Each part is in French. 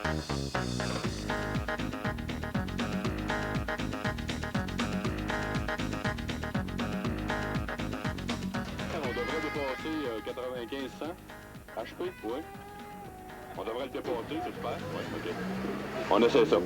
On devrait dépasser 95-100 HP, oui. On devrait le dépasser, c'est super. Oui, OK. On essaie ça.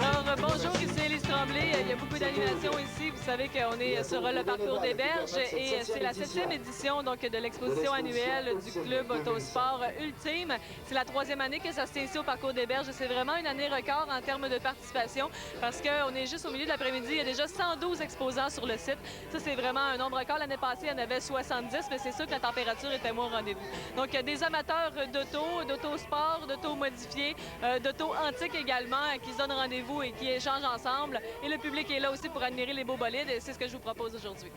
Alors, bonjour, ici Élise Tremblay. Il y a beaucoup d'animations ici. Vous savez qu'on est sur le parcours des Berges et c'est la 7e édition donc, de l'exposition annuelle du Club Autosport Ultime. C'est la 3e année que ça se tient ici au parcours des Berges. C'est vraiment une année record en termes de participation parce qu'on est juste au milieu de l'après-midi. Il y a déjà 112 exposants sur le site. Ça, c'est vraiment un nombre record. L'année passée, il y en avait 70, mais c'est sûr que la température était moins au rendez-vous. Donc, il y a des amateurs d'auto, d'autosport, d'auto modifié, d'auto antique également qui se donnent rendez-vous et qui échangent ensemble. Et le public est là aussi pour admirer les beaux bolides et c'est ce que je vous propose aujourd'hui.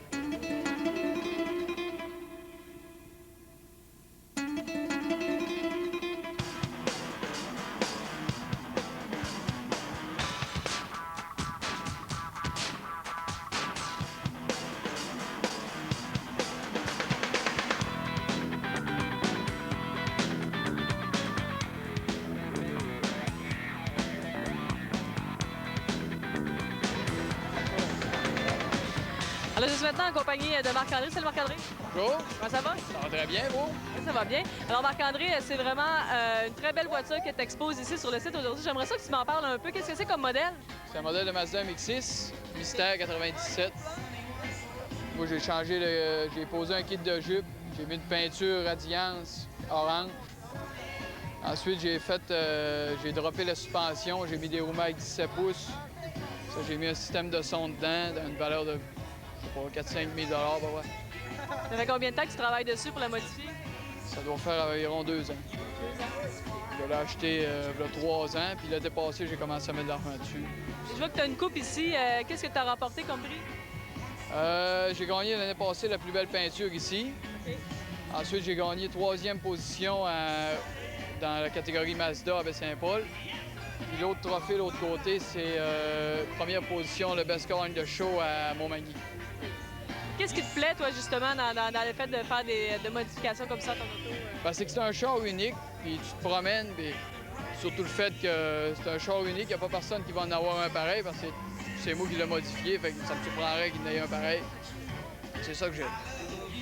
Alors, je suis maintenant en compagnie de Marc-André. Salut Marc-André. Bonjour. Comment ça va? Ça va très bien, vous? Oui, ça va bien. Alors, Marc-André, c'est vraiment une très belle voiture que tu exposes ici sur le site aujourd'hui. J'aimerais ça que tu m'en parles un peu. Qu'est-ce que c'est comme modèle? C'est un modèle de Mazda MX-6, Mystère 97. Moi, j'ai changé j'ai posé un kit de jupe, j'ai mis une peinture Radiance orange. Ensuite, j'ai droppé la suspension, j'ai mis des roues avec 17 pouces. Ça, j'ai mis un système de son dedans, d'une valeur de, je sais pas, 4-5 000 $. Ça fait combien de temps que tu travailles dessus pour la modifier? Ça doit faire environ 2 ans. Je l'ai acheté il y a 3 ans, puis l'été passé, j'ai commencé à mettre de l'argent dessus. Je vois que tu as une coupe ici. Qu'est-ce que tu as remporté comme prix? J'ai gagné l'année passée la plus belle peinture ici. Okay. Ensuite, j'ai gagné 3e position dans la catégorie Mazda à Baie-Saint-Paul. Puis l'autre trophée, de l'autre côté, c'est première position, le Best Car in the Show à Montmagny. Qu'est-ce qui te plaît, toi, justement, dans le fait de faire des modifications comme ça à ton auto? Ben, c'est que c'est un char unique, puis tu te promènes, puis surtout le fait que c'est un char unique, il n'y a pas personne qui va en avoir un pareil, parce que c'est moi qui l'ai modifié, fait que ça me surprendrait qu'il y en ait un pareil. C'est ça que j'aime.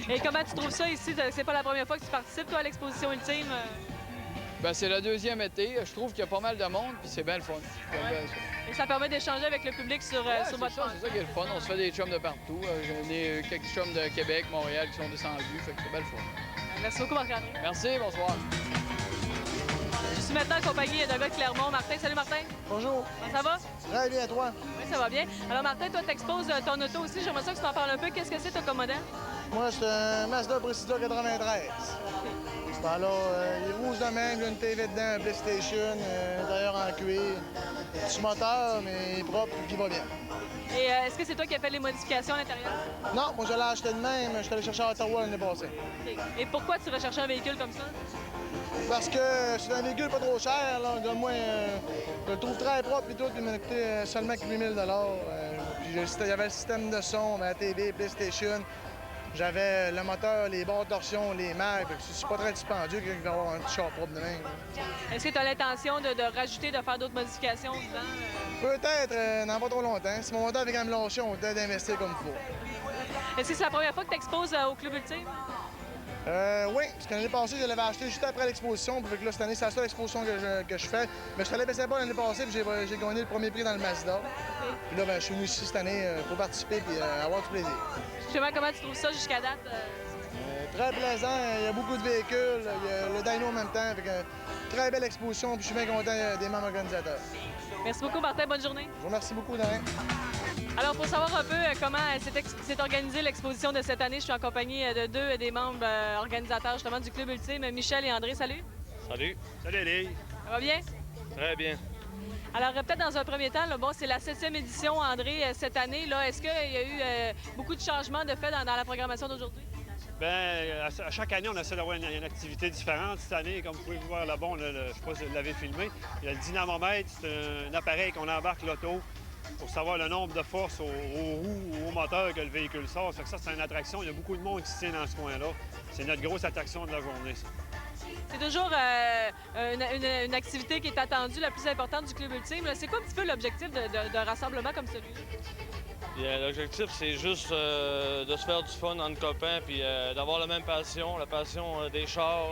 Et comment tu trouves ça ici? C'est pas la première fois que tu participes, toi, à l'exposition ultime? Ben, c'est le 2e été. Je trouve qu'il y a pas mal de monde, puis c'est bien le fun. Ouais. Et ça permet d'échanger avec le public sur votre chaîne. C'est ça qui est le fun. On se fait des chums de partout. J'en ai quelques chums de Québec, Montréal qui sont descendus, fait que c'est bien le fun. Merci beaucoup, Marc-André. Merci, bonsoir. Je suis maintenant accompagné d'un gars de Clermont. Martin, salut Martin. Bonjour. Comment ça va? Très bien, toi? Oui, ça va bien. Alors Martin, toi, tu exposes ton auto aussi. J'aimerais ça que tu m'en parles un peu. Qu'est-ce que c'est, toi, comme modèle? Moi, c'est un Mazda Presidio 93. Alors, il est rouge de même, il y a une TV dedans, un PlayStation, intérieur en cuir. Petit moteur, mais propre, puis il va bien. Et est-ce que c'est toi qui as fait les modifications à l'intérieur? Non, moi, je l'ai acheté de même. Je suis allé chercher à Ottawa l'année passée. Okay. Et pourquoi tu recherchais un véhicule comme ça? Parce que c'est un véhicule pas trop cher. Là. Moi, je le trouve très propre et tout. Il m'a coûté seulement 8 000 Puis il y avait le système de son, la TV, PlayStation. J'avais le moteur, les barres de torsion, les mags. C'est pas très dispendieux qu'il va avoir un petit char propre de même. Est-ce que tu as l'intention de rajouter, de faire d'autres modifications dedans? Peut-être, dans pas trop longtemps. Si mon moteur avait quand même lâché, on peut d'investir comme il faut. Est-ce que c'est la première fois que tu exposes au Club Ultime? Oui, parce que l'année passée, je l'avais acheté juste après l'exposition. Puis là, cette année, c'est la seule exposition que je fais. Mais je suis allé baisser pas l'année passée, puis j'ai gagné le premier prix dans le Mazda. Puis là, ben, je suis venu ici cette année pour participer et avoir du plaisir. Justement, comment tu trouves ça jusqu'à date? Très plaisant, il y a beaucoup de véhicules, il y a le dyno en même temps. Fait que, très belle exposition, puis je suis bien content des membres organisateurs. Merci beaucoup, Martin. Bonne journée. Je vous remercie beaucoup, Darren. Alors, pour savoir un peu comment s'est organisée l'exposition de cette année, je suis en compagnie de deux des membres organisateurs justement du Club Ultime, Michel et André. Salut! Salut! Salut, Lily. Ça va bien? Très bien. Alors, peut-être dans un premier temps, là, bon, c'est la 7e édition, André, cette année. Est-ce qu'il y a eu beaucoup de changements de fait dans la programmation d'aujourd'hui? Bien, à chaque année, on essaie d'avoir une activité différente. Cette année, comme vous pouvez voir là-bas, je ne sais pas si vous l'avez filmé, il y a le dynamomètre, c'est un appareil qu'on embarque l'auto pour savoir le nombre de forces aux roues ou au moteur que le véhicule sort. Ça, c'est une attraction. Il y a beaucoup de monde qui se tient dans ce coin-là. C'est notre grosse attraction de la journée, ça. C'est toujours une activité qui est attendue, la plus importante du Club Ultime. C'est quoi un petit peu l'objectif d'un rassemblement comme celui-là? L'objectif, c'est juste de se faire du fun entre copains puis d'avoir la même passion, la passion des chars,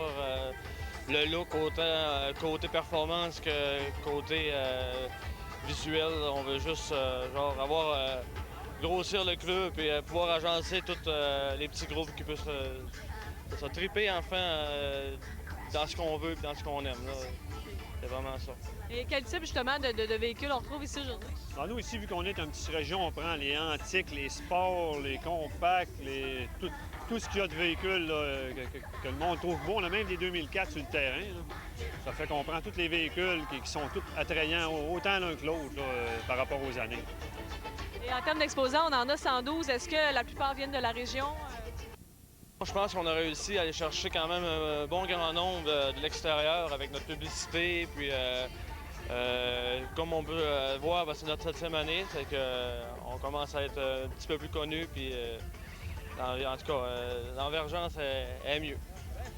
le look autant côté performance que côté visuel. On veut juste grossir le club et pouvoir agencer tous les petits groupes qui peuvent se triper enfin dans ce qu'on veut et dans ce qu'on aime. Là. C'est vraiment ça. Et quel type justement de véhicules on retrouve ici aujourd'hui? Alors nous, ici, vu qu'on est une petite région, on prend les antiques, les sports, les compacts, tout ce qu'il y a de véhicules là, que le monde trouve beau. On a même des 2004 sur le terrain. Là. Ça fait qu'on prend tous les véhicules qui sont tous attrayants, autant l'un que l'autre par rapport aux années. Et en termes d'exposants, on en a 112. Est-ce que la plupart viennent de la région? Je pense qu'on a réussi à aller chercher quand même un bon grand nombre de l'extérieur avec notre publicité. Puis, comme on peut voir, c'est notre 7e année, c'est qu'on commence à être un petit peu plus connus. Puis, en tout cas, l'envergence est mieux.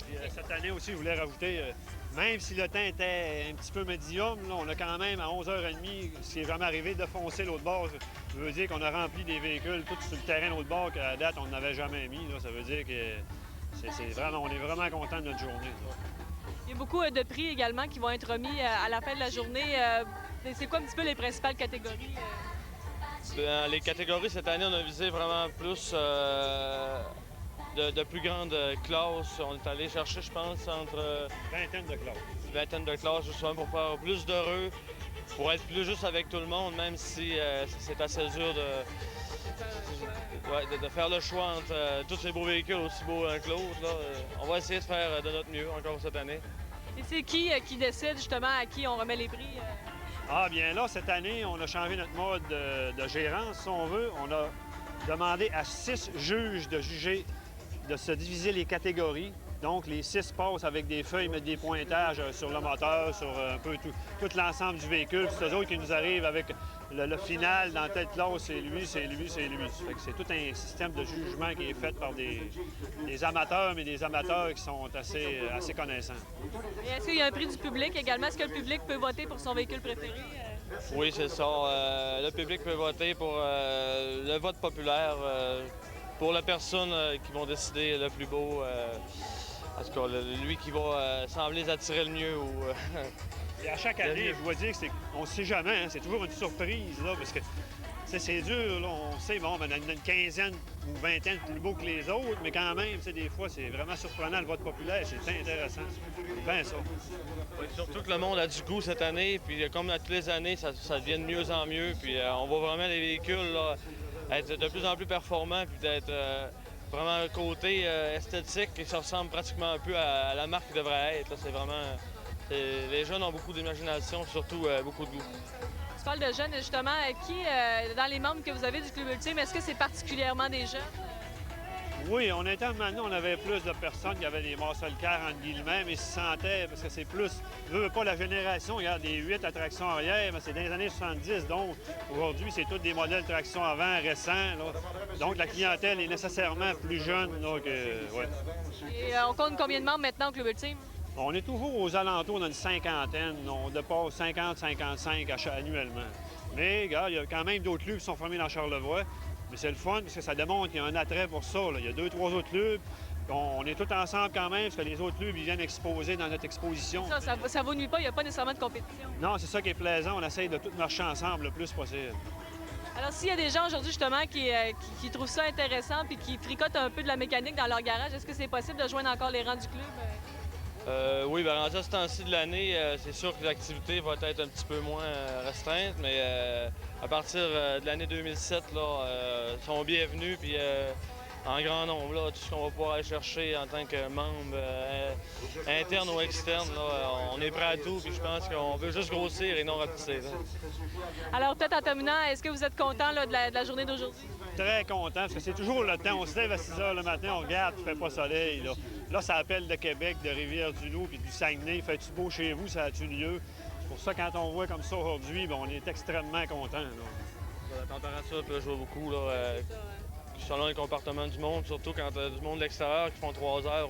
Puis, cette année aussi, je voulais rajouter, même si le temps était un petit peu médium, là, on a quand même à 11h30, ce qui est vraiment arrivé, de foncer l'autre bord. Ça veut dire qu'on a rempli des véhicules tout sur le terrain de l'autre bord qu'à la date, on n'avait jamais mis. Là. Ça veut dire que on est vraiment content de notre journée. Là. Il y a beaucoup de prix également qui vont être remis à la fin de la journée. C'est quoi un petit peu les principales catégories? Les catégories, cette année, on a visé vraiment plus de plus grandes classes. On est allé chercher, je pense, entre... Vingtaine de classes. Une vingtaine de classes, justement, pour faire plus d'heureux, pour être plus juste avec tout le monde, même si c'est assez dur de faire le choix entre tous ces beaux véhicules aussi beaux l'un que l'autre. On va essayer de faire de notre mieux encore cette année. Et c'est qui décide justement à qui on remet les prix? Ah bien là, cette année, on a changé notre mode de gérance, si on veut. On a demandé à 6 juges de juger, de se diviser les catégories. Donc, les 6 passent avec des feuilles, mettent des pointages sur le moteur, sur un peu tout l'ensemble du véhicule. C'est eux autres qui nous arrivent avec le final dans telle classe, c'est lui, c'est lui, c'est lui. Fait que c'est tout un système de jugement qui est fait par des amateurs, mais des amateurs qui sont assez connaissants. Et est-ce qu'il y a un prix du public également? Est-ce que le public peut voter pour son véhicule préféré? Oui, c'est ça. Le public peut voter pour le vote populaire, pour la personne qui vont décider le plus beau. En tout cas, lui qui va sembler les attirer le mieux. Et à chaque année, je dois dire qu'on ne sait jamais, hein, c'est toujours une surprise, là, parce que c'est dur, là, on sait, bon, ben, une quinzaine ou vingtaine plus beaux que les autres, mais quand même, des fois, c'est vraiment surprenant le vote populaire, c'est intéressant. C'est bien ça. Oui, surtout que le monde a du goût cette année, puis comme à toutes les années, ça devient de mieux en mieux, puis on voit vraiment les véhicules là, être de plus en plus performants, puis d'être vraiment côté esthétique, et ça ressemble pratiquement un peu à la marque qui devrait être. Là, c'est vraiment... Les jeunes ont beaucoup d'imagination, surtout beaucoup de goût. Tu parles de jeunes, justement. Dans les membres que vous avez du Club Ultime, est-ce que c'est particulièrement des jeunes? Oui, on était maintenant, on avait plus de personnes qui avaient des muscle cars, entre guillemets, mais ils se sentaient, parce que c'est plus, je veux pas la génération, regarde, des 8 à traction arrière, mais c'est dans les années 70, donc aujourd'hui, c'est tous des modèles traction avant, récents, là. Donc la clientèle est nécessairement plus jeune, donc, ouais. Et on compte combien de membres maintenant au Club Ultime? On est toujours aux alentours d'une cinquantaine, on dépasse 50-55 annuellement. Mais, regarde, il y a quand même d'autres clubs qui sont formés dans Charlevoix. Mais c'est le fun parce que ça démontre qu'il y a un attrait pour ça. Là. Il y a 2-3 autres clubs. On est tous ensemble quand même parce que les autres clubs ils viennent exposer dans notre exposition. Ça vous nuit pas, il n'y a pas nécessairement de compétition. Non, c'est ça qui est plaisant. On essaye de tout marcher ensemble le plus possible. Alors, s'il y a des gens aujourd'hui, justement, qui trouvent ça intéressant puis qui tricotent un peu de la mécanique dans leur garage, est-ce que c'est possible de joindre encore les rangs du club? Oui, bien, rendu à ce temps-ci de l'année, c'est sûr que l'activité va être un petit peu moins restreinte, mais à partir de l'année 2007, là, ils sont bienvenus, puis en grand nombre, là, tout ce qu'on va pouvoir aller chercher en tant que membre interne ou externe, là, on est prêt à tout, puis je pense qu'on veut juste grossir et non rapetisser. Alors, peut-être en terminant, est-ce que vous êtes content là, de la journée d'aujourd'hui? Très content, parce que c'est toujours le temps. On se lève à 6 h le matin, on regarde, il ne fait pas soleil. Là, ça appelle de Québec, de Rivière-du-Loup puis du Saguenay. Fait-tu beau chez vous, ça a-tu lieu? C'est pour ça, quand on voit comme ça aujourd'hui, bien, on est extrêmement content. La température peut jouer beaucoup, là, selon le comportement du monde, surtout quand il y a du monde de l'extérieur qui font 3 heures,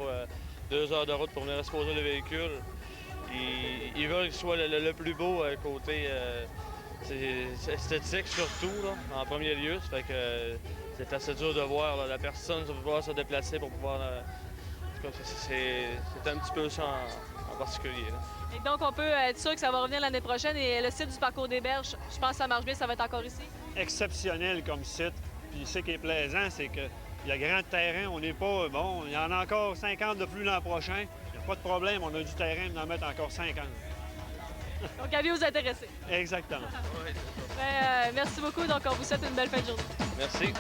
2 heures de route pour venir exposer le véhicule. Ils veulent qu'il soit le plus beau côté c'est esthétique surtout, là, en premier lieu. Ça fait que c'est assez dur de voir là, la personne va pouvoir se déplacer pour pouvoir... c'est un petit peu ça en particulier. Là. Et donc, on peut être sûr que ça va revenir l'année prochaine. Et le site du Parcours des Berges, je pense que ça marche bien, ça va être encore ici? Exceptionnel comme site. Puis ce qui est plaisant, c'est qu'il y a grand terrain. On n'est pas... Bon, il y en a encore 50 de plus l'an prochain. Il n'y a pas de problème, on a du terrain, d'en mettre encore 50. Donc, avis aux intéressés. Exactement. Merci beaucoup. Donc, on vous souhaite une belle fin de journée. Merci.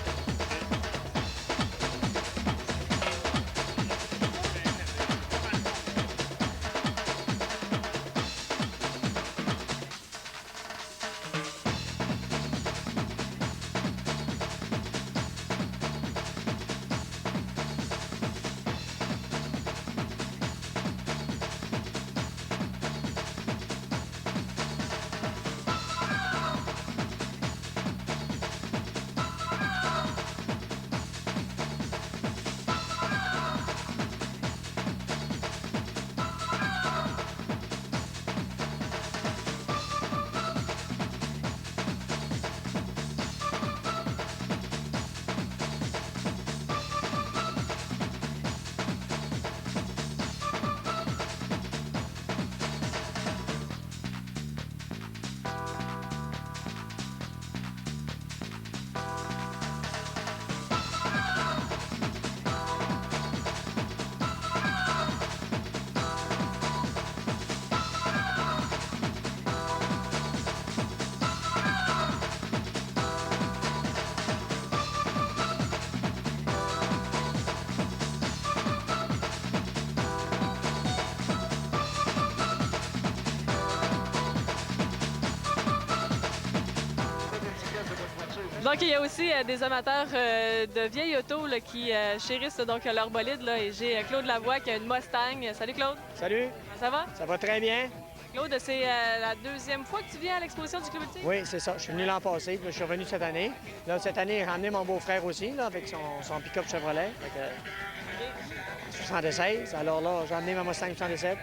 Donc, il y a aussi des amateurs de vieilles autos là, qui chérissent donc, leur bolide. Là, et j'ai Claude Lavoie qui a une Mustang. Salut Claude. Salut. Ça va? Ça va très bien. Claude, c'est la deuxième fois que tu viens à l'exposition du Club Ultime? Oui, c'est ça. Je suis venu l'an passé, puis je suis revenu cette année. Là, cette année, j'ai ramené mon beau-frère aussi, là, avec son pick-up Chevrolet. Fait que, 76. Alors là, j'ai amené ma Mustang 77.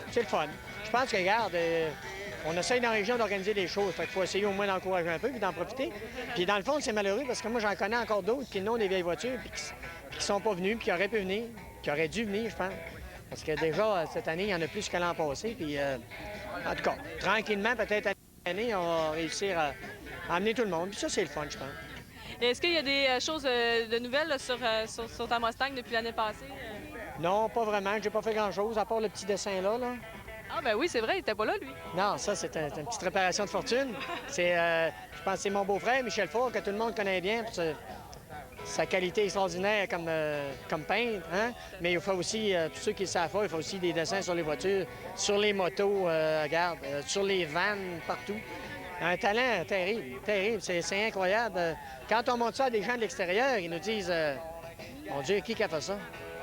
C'est le fun. Je pense que, regarde, on essaye dans la région d'organiser des choses. Fait qu'il faut essayer au moins d'encourager un peu puis d'en profiter. Puis dans le fond, c'est malheureux parce que moi, j'en connais encore d'autres qui n'ont des vieilles voitures puis qui sont pas venus, puis qui auraient pu venir, qui auraient dû venir, je pense. Parce que déjà, cette année, il y en a plus que l'an passé. Puis, en tout cas, tranquillement, peut-être à l'année, on va réussir à amener tout le monde. Puis ça, c'est le fun, je pense. Est-ce qu'il y a des choses de nouvelles là, sur ta Mustang depuis l'année passée? Non, pas vraiment. J'ai pas fait grand-chose, à part le petit dessin là. Ah ben oui, c'est vrai, il était pas là, lui. Non, ça, c'est une petite réparation de fortune. C'est, je pense que c'est mon beau-frère, Michel Faure, que tout le monde connaît bien pour sa qualité extraordinaire comme peintre. Hein? Mais il faut aussi, tous ceux qui le savent faire, il faut aussi des dessins sur les voitures, sur les motos, regarde, sur les vannes, partout. Un talent terrible, terrible. C'est incroyable. Quand on montre ça à des gens de l'extérieur, ils nous disent mon Dieu, qui a fait ça?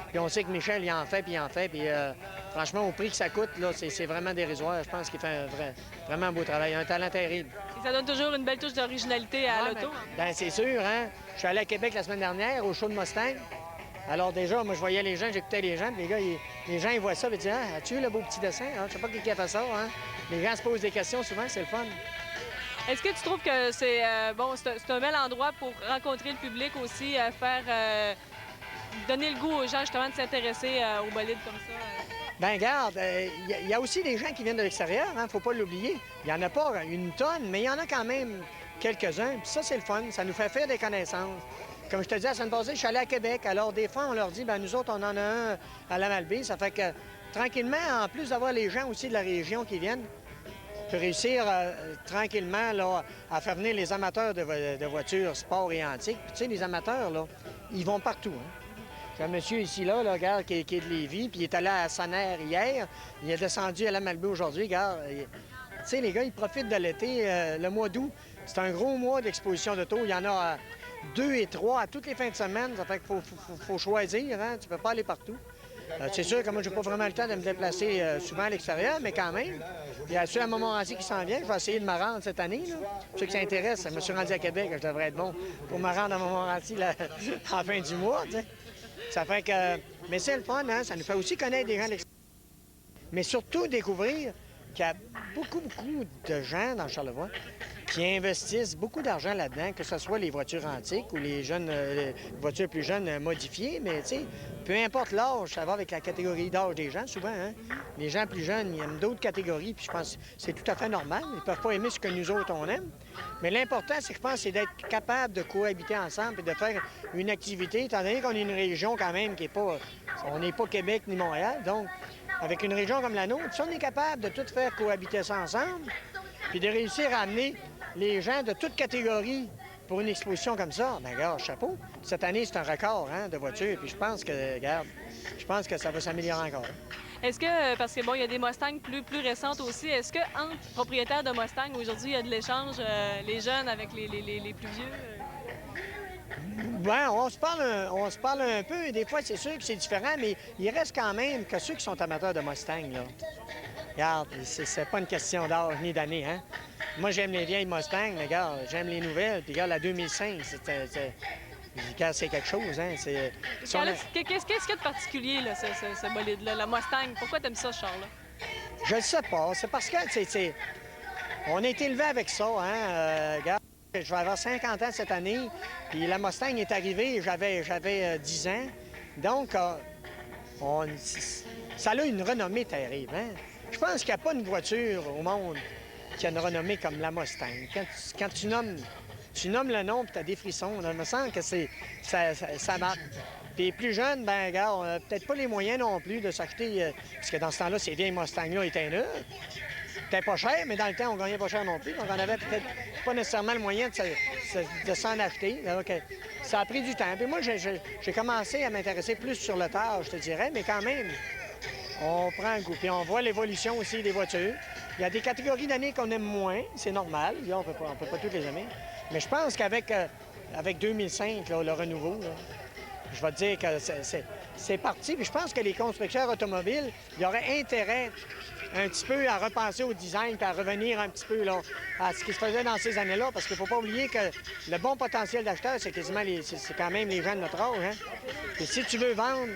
Puis on sait que Michel, il en fait, puis il en fait. Puis franchement, au prix que ça coûte, là, c'est vraiment dérisoire. Je pense qu'il fait vraiment un beau travail. Un talent terrible. Et ça donne toujours une belle touche d'originalité à l'auto. Bien, c'est sûr, hein? Je suis allé à Québec la semaine dernière, au show de Mustang. Alors déjà, moi, je voyais les gens, j'écoutais les gens. Puis les gars, les gens, ils voient ça, et ils disent « Ah, as-tu vu le beau petit dessin? Ah, je sais pas qui a fait ça, hein? » Les gens se posent des questions souvent, c'est le fun. Est-ce que tu trouves que c'est c'est un bel endroit pour rencontrer le public aussi, donner le goût aux gens justement de s'intéresser aux bolides comme ça? Ben regarde, il y a aussi des gens qui viennent de l'extérieur, hein, faut pas l'oublier. Il n'y en a pas une tonne, mais il y en a quand même quelques-uns. Puis ça, c'est le fun, ça nous fait faire des connaissances. Comme je te dis, la semaine passée, je suis allé à Québec. Alors, des fois, on leur dit, ben nous autres, on en a un à la Malbaie. Ça fait que, tranquillement, en plus d'avoir les gens aussi de la région qui viennent, on peut réussir tranquillement là, à faire venir les amateurs de voitures sport et antiques. Puis, tu sais, les amateurs, là, ils vont partout. Hein. J'ai un monsieur ici, là, regarde, qui est de Lévis, puis il est allé à Saner hier. Il est descendu à la Malbaie aujourd'hui, regarde. Tu sais, les gars, ils profitent de l'été. Le mois d'août, c'est un gros mois d'exposition d'auto. Il y en a 2 et 3 à toutes les fins de semaine. Ça fait qu'il faut choisir, hein? Tu peux pas aller partout. C'est sûr que moi, j'ai pas vraiment le temps de me déplacer souvent à l'extérieur, mais quand même. Il y a celui à Montmorency qui s'en vient. Je vais essayer de me rendre cette année. Là. Pour ceux qui s'intéressent, je me suis rendu à Québec. Je devrais être bon pour me rendre à Montmorency en fin du mois. T'sais. Ça fait que... Mais c'est le fun, hein? Ça nous fait aussi connaître des gens de l'extérieur. Mais surtout découvrir qu'il y a beaucoup de gens dans Charlevoix qui investissent beaucoup d'argent là-dedans, que ce soit les voitures antiques ou les voitures plus jeunes modifiées, mais tu sais, peu importe l'âge, ça va avec la catégorie d'âge des gens, souvent, hein? Les gens plus jeunes, ils aiment d'autres catégories, puis je pense que c'est tout à fait normal. Ils peuvent pas aimer ce que nous autres, on aime. Mais l'important, c'est que je pense, c'est d'être capable de cohabiter ensemble et de faire une activité, étant donné qu'on est une région quand même qui est pas... On n'est pas Québec ni Montréal, donc avec une région comme la nôtre, si on est capable de tout faire cohabiter ça ensemble, puis de réussir à amener les gens de toutes catégories pour une exposition comme ça, bien, regarde, chapeau. Cette année, c'est un record hein, de voitures, puis je pense que ça va s'améliorer encore. Est-ce que, parce que bon, il y a des Mustangs plus récentes aussi, est-ce que entre propriétaires de Mustang, aujourd'hui, il y a de l'échange, les jeunes avec les plus vieux? Bien, on se parle un peu, et des fois, c'est sûr que c'est différent, mais il reste quand même que ceux qui sont amateurs de Mustang, là. Regarde, c'est pas une question d'âge ni d'année, hein? Moi, j'aime les vieilles Mustangs, mais regarde, j'aime les nouvelles, puis regarde, la 2005, c'est quelque chose, hein? Qu'est-ce qu'il y a de particulier, là, ce bolide-là, la Mustang? Pourquoi t'aimes ça, ce char-là? Je le sais pas. C'est parce que, on a été élevé avec ça, hein? Regarde, je vais avoir 50 ans cette année, puis la Mustang est arrivée, j'avais 10 ans. Donc, ça a une renommée terrible, hein? Je pense qu'il n'y a pas une voiture au monde qui a une renommée comme la Mustang. Quand tu nommes le nom, puis tu as des frissons, on me semble que ça marque. Puis les plus jeunes, ben regarde, on n'a peut-être pas les moyens non plus de s'acheter, parce que dans ce temps-là, ces vieilles Mustangs-là étaient neuves. C'était pas cher, mais dans le temps, on gagnait pas cher non plus. Donc, on avait peut-être pas nécessairement le moyen de s'en acheter. Donc, ça a pris du temps. Puis moi, j'ai commencé à m'intéresser plus sur le tard, je te dirais, mais quand même, on prend un goût. Puis on voit l'évolution aussi des voitures. Il y a des catégories d'années qu'on aime moins, c'est normal. On peut pas toutes les aimer. Mais je pense qu'avec 2005, là, le renouveau, là, je vais te dire que c'est parti. Puis je pense que les constructeurs automobiles, il y aurait intérêt un petit peu à repenser au design et à revenir un petit peu là, à ce qui se faisait dans ces années-là. Parce qu'il ne faut pas oublier que le bon potentiel d'acheteur, c'est quasiment c'est quand même les gens de notre âge. Hein? Et si tu veux vendre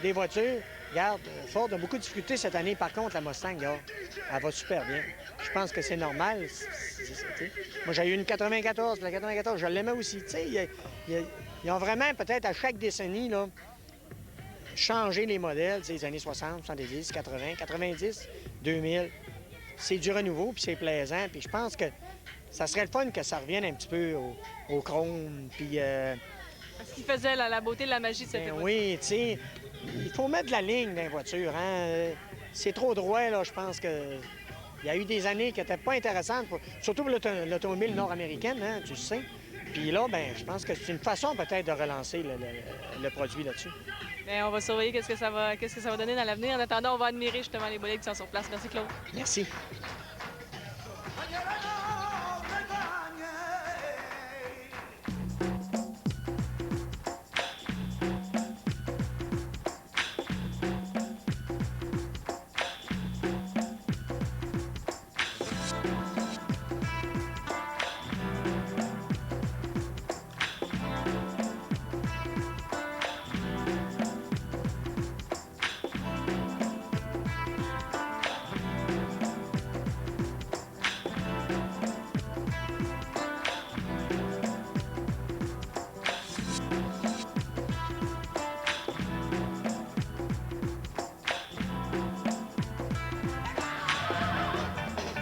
des voitures, regarde, Ford a beaucoup de difficultés cette année. Par contre, la Mustang, là, elle va super bien. Je pense que c'est normal. Moi, j'ai eu une 94, puis la 94, je l'aimais aussi. Ils ont vraiment, peut-être, à chaque décennie, là, changé les modèles, les années 60, 70, 80, 90, 2000. C'est du renouveau, puis c'est plaisant. Puis je pense que ça serait le fun que ça revienne un petit peu au chrome, puis... Ce qui faisait la beauté, la magie de cette époque. Oui, tu sais, il faut mettre de la ligne dans les voitures. Hein? C'est trop droit, là, je pense que... Il y a eu des années qui n'étaient pas intéressantes, surtout pour l'automobile nord-américaine, hein, tu le sais. Puis là, ben, je pense que c'est une façon peut-être de relancer le produit là-dessus. Bien, on va surveiller qu'est-ce que ça va donner dans l'avenir. En attendant, on va admirer justement les bolides qui sont sur place. Merci, Claude. Merci.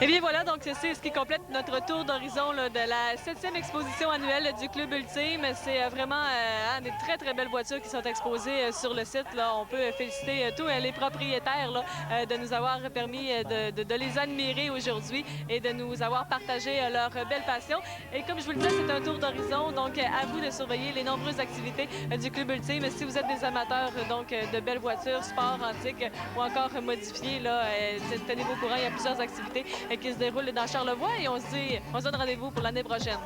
Et bien voilà, donc c'est ce qui complète notre tour d'horizon de la 7e exposition annuelle du Club Ultime. C'est vraiment des très, très belles voitures qui sont exposées sur le site. Là. On peut féliciter tous les propriétaires là, de nous avoir permis de les admirer aujourd'hui et de nous avoir partagé leur belle passion. Et comme je vous le disais, c'est un tour d'horizon, donc à vous de surveiller les nombreuses activités du Club Ultime. Si vous êtes des amateurs donc de belles voitures, sport, antiques ou encore modifiées, là, tenez-vous au courant, il y a plusieurs activités qui se déroulent dans Charlevoix et on se donne rendez-vous pour l'année prochaine.